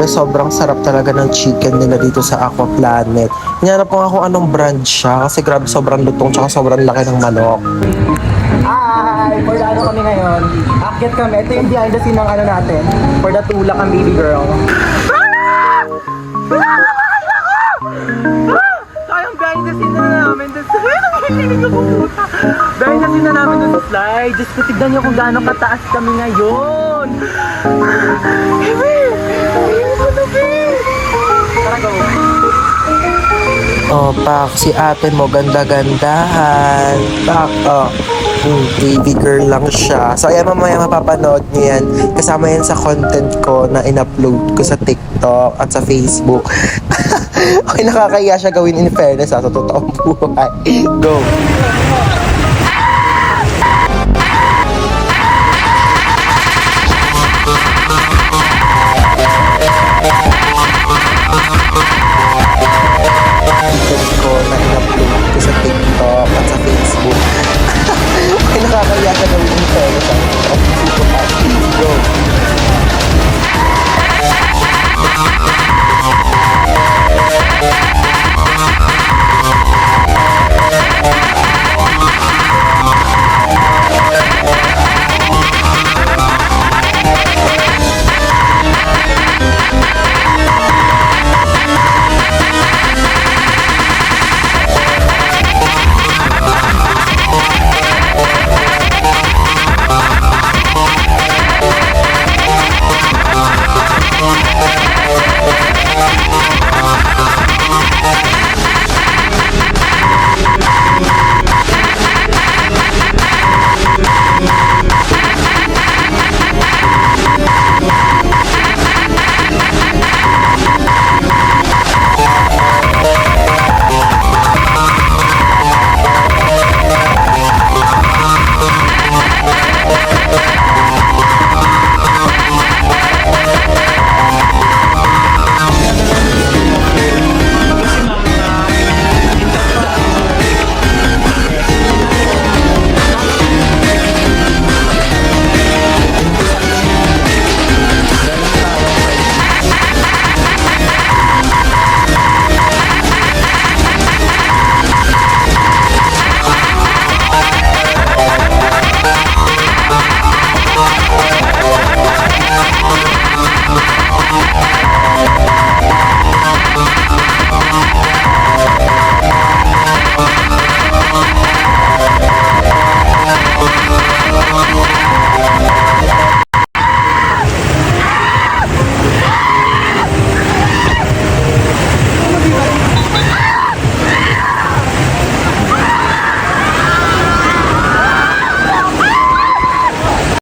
Sobrang sarap talaga ng chicken nila dito sa Aqua Planet. Hinanap ko nga kung anong brand siya kasi grabe sobrang lutong tsaka sobrang laki ng manok. Hi! For the ano kami ngayon, akit kami. Ito yung behind the scene ng ano natin. For the tulak ang baby girl. Sayang behind the scene na namin. Behind the scene na namin dun sa slide. Diyos ko, tignan niyo kung gaano kataas kami ngayon. Tara, go. Oh, Pak, si ate mo ganda-gandahan. Pak, oh. Baby girl lang siya. So, ayan, mamaya mapapanood niyo yan. Kasama yan sa content ko na in-upload ko sa TikTok at sa Facebook. Okay, nakakaya siya gawin in fairness sa totoong buhay. Go!